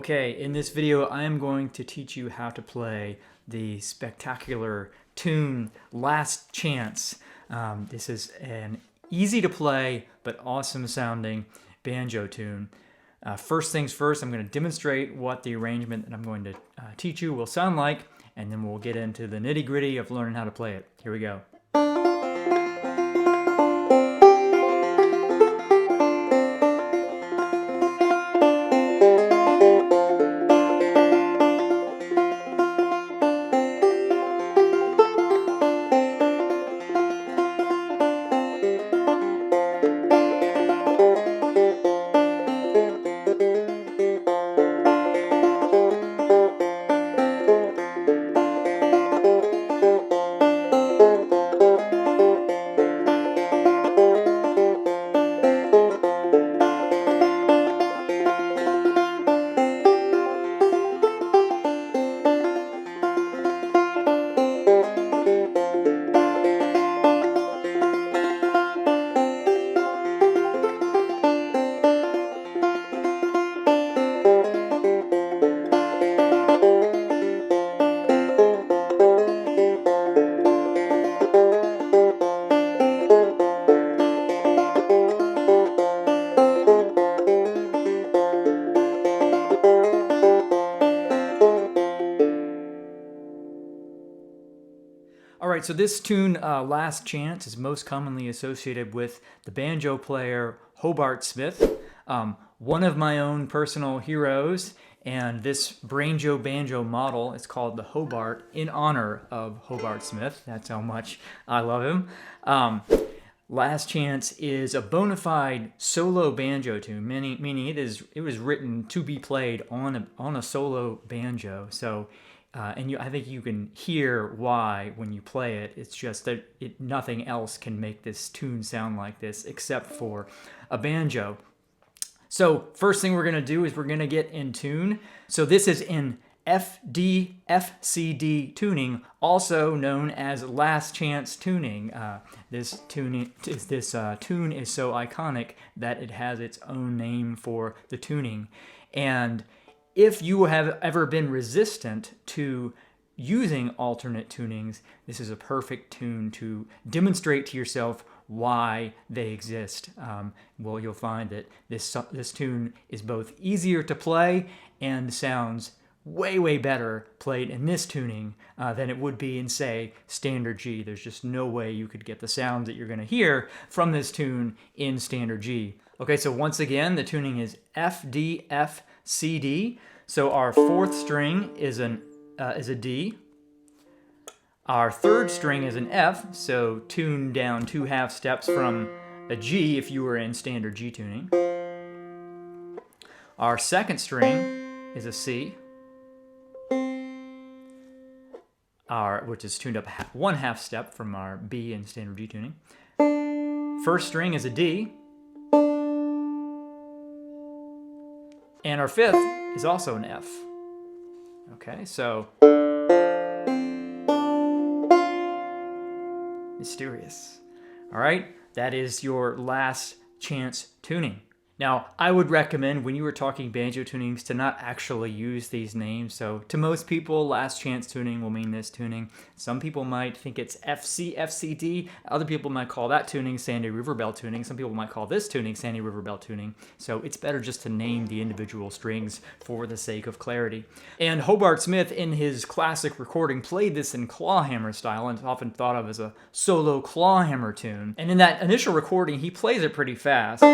Okay, in this video I am going to teach you how to play the spectacular tune Last Chance. This is an easy to play but awesome sounding banjo tune. First things first, I'm going to demonstrate what the arrangement that I'm going to teach you will sound like, and then we'll get into the nitty-gritty of learning how to play it. Here we go. All right, so this tune, Last Chance, is most commonly associated with the banjo player Hobart Smith, one of my own personal heroes, and this banjo model is called the Hobart in honor of Hobart Smith. That's how much I love him. Last Chance is a bona fide solo banjo tune, meaning it was written to be played on a solo banjo. So. I think you can hear why when you play it. It's just that nothing else can make this tune sound like this except for a banjo. So first thing we're going to do is we're going to get in tune. So this is in FD tuning, also known as Last Chance tuning. This tune is so iconic that it has its own name for the tuning. And if you have ever been resistant to using alternate tunings, this is a perfect tune to demonstrate to yourself why they exist. Well, you'll find that this tune is both easier to play and sounds way better played in this tuning than it would be in, say, standard G. There's just no way you could get the sounds that you're going to hear from this tune in standard G. Okay, so once again, the tuning is FD. So our fourth string is a D. Our third string is an F, so tune down 2 half steps from a G if you were in standard G tuning. Our second string is a C, which is tuned up 1 half step from our B in standard G tuning. First string is a D. And our fifth is also an F. Okay, so mysterious. All right, that is your Last Chance tuning. Now, I would recommend when you were talking banjo tunings to not actually use these names. So to most people, Last Chance tuning will mean this tuning. Some people might think it's FCD. Other people might call that tuning Sandy River Bell tuning. Some people might call this tuning Sandy River Bell tuning. So it's better just to name the individual strings for the sake of clarity. And Hobart Smith, in his classic recording, played this in clawhammer style, and it's often thought of as a solo clawhammer tune. And in that initial recording, he plays it pretty fast.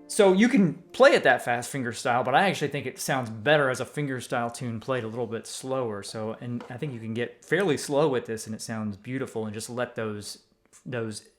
So you can play it that fast fingerstyle, but I actually think it sounds better as a fingerstyle tune played a little bit slower. And I think you can get fairly slow with this and it sounds beautiful, and just let those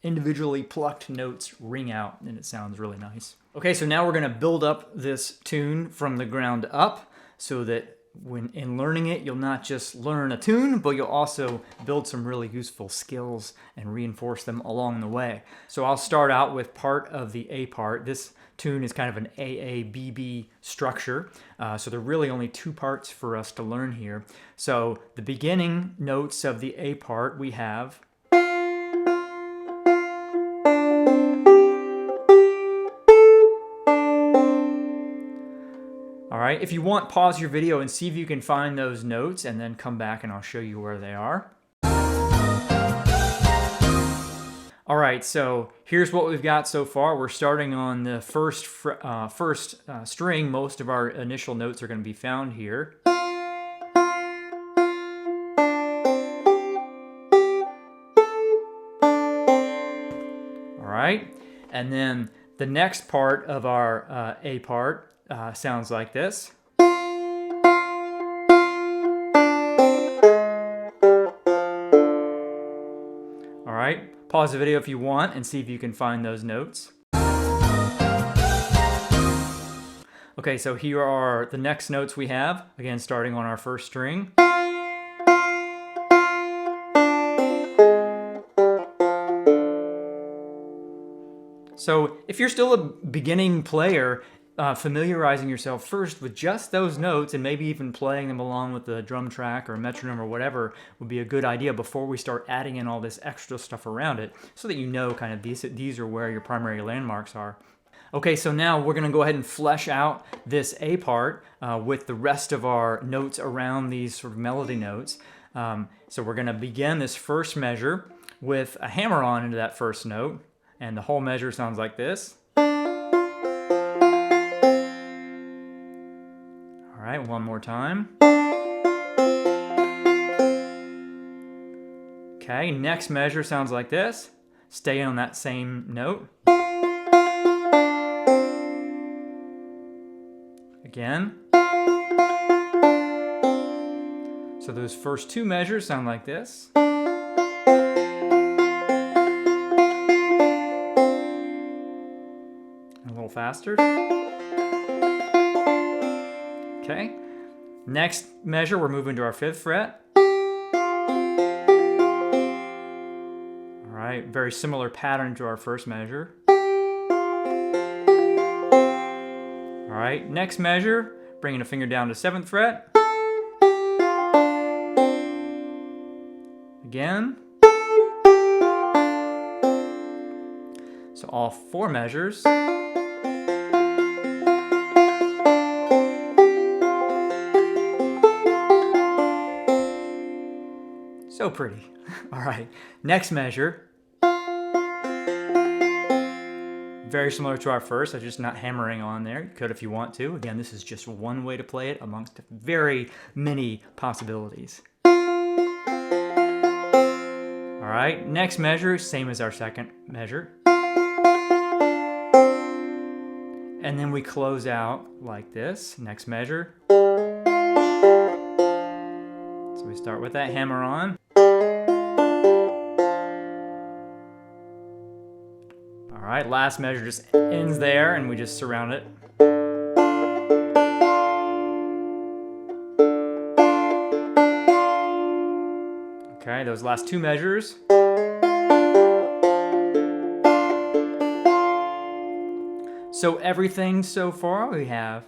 individually plucked notes ring out and it sounds really nice. Okay, so now we're going to build up this tune from the ground up so that when in learning it, you'll not just learn a tune, but you'll also build some really useful skills and reinforce them along the way. So I'll start out with part of the A part. This tune is kind of an AABB structure, so there are really only two parts for us to learn here. So the beginning notes of the A part we have. All right, if you want, pause your video and see if you can find those notes and then come back and I'll show you where they are. All right, so here's what we've got so far. We're starting on the first string. Most of our initial notes are going to be found here. All right, and then the next part of our A part sounds like this. All right, pause the video if you want and see if you can find those notes. Okay, so here are the next notes we have, again starting on our first string. So if you're still a beginning player, familiarizing yourself first with just those notes and maybe even playing them along with the drum track or a metronome or whatever would be a good idea before we start adding in all this extra stuff around it, so that you know kind of these are where your primary landmarks are. Okay, so now we're going to go ahead and flesh out this A part with the rest of our notes around these sort of melody notes. So we're going to begin this first measure with a hammer-on into that first note, and the whole measure sounds like this. All right, one more time. Okay, next measure sounds like this. Stay on that same note. Again. So those first two measures sound like this. A little faster. Okay. Next measure, we're moving to our 5th fret. All right, very similar pattern to our first measure. All right, next measure, bringing a finger down to 7th fret. Again. So all 4 measures. So pretty. All right, next measure. Very similar to our first, I'm just not hammering on there. You could if you want to. Again, this is just one way to play it amongst very many possibilities. All right, next measure, same as our second measure. And then we close out like this. Next measure. So we start with that hammer on. All right, last measure just ends there and we just surround it. Okay, those last 2 measures. So everything so far we have.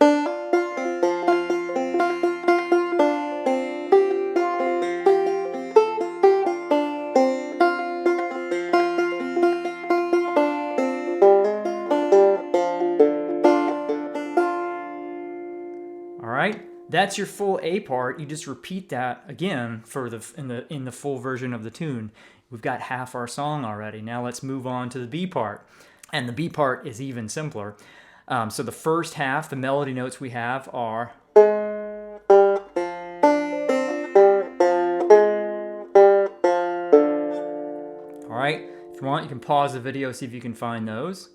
That's your full A part. You just repeat that again for in the full version of the tune. We've got half our song already. Now let's move on to the B part. And the B part is even simpler. So the first half, the melody notes we have are. All right, if you want, you can pause the video, see if you can find those.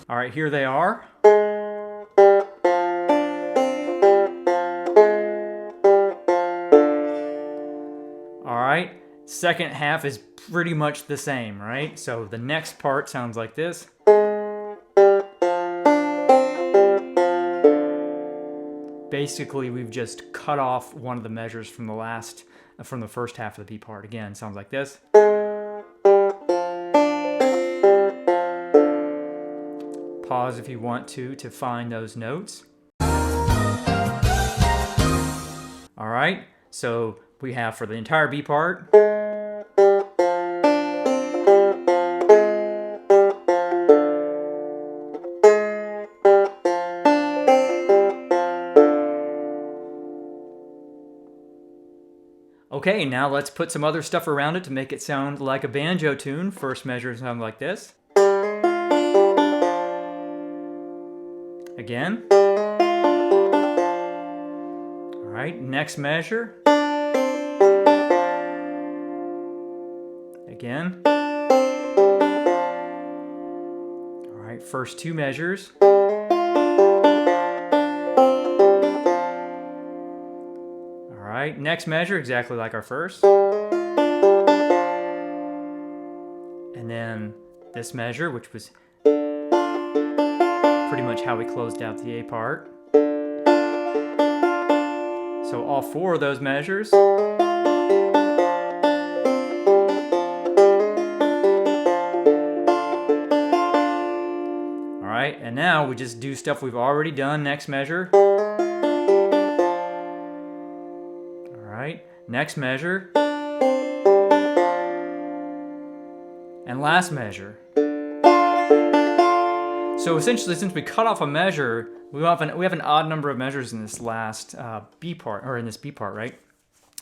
All right, here they are. Alright, second half is pretty much the same, right? So the next part sounds like this. basically we've just cut off one of the measures from the first half of the B part. Again, sounds like this. Pause if you want to find those notes. All right, so we have for the entire B part. Okay, now let's put some other stuff around it to make it sound like a banjo tune. First measure sounds like this. Again. All right, next measure. Again. All right, first two measures. All right, next measure, exactly like our first. And then this measure, which was pretty much how we closed out the A part. So all four of those measures. All right, and now we just do stuff we've already done. Next measure. All right, next measure. And last measure. So essentially, since we cut off a measure, we have an odd number of measures in this last B part, or in this B part, right?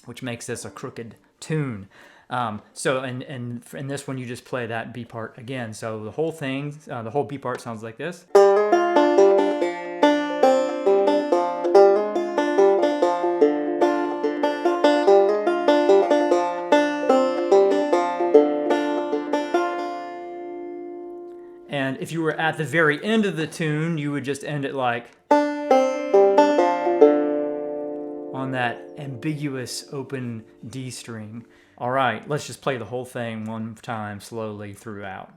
Which makes this a crooked tune. So in this one, you just play that B part again. So the whole thing, the whole B part sounds like this. And if you were at the very end of the tune, you would just end it like on that ambiguous open D string. All right, let's just play the whole thing one time slowly throughout.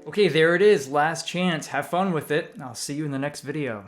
Okay, there it is. Last chance. Have fun with it. I'll see you in the next video.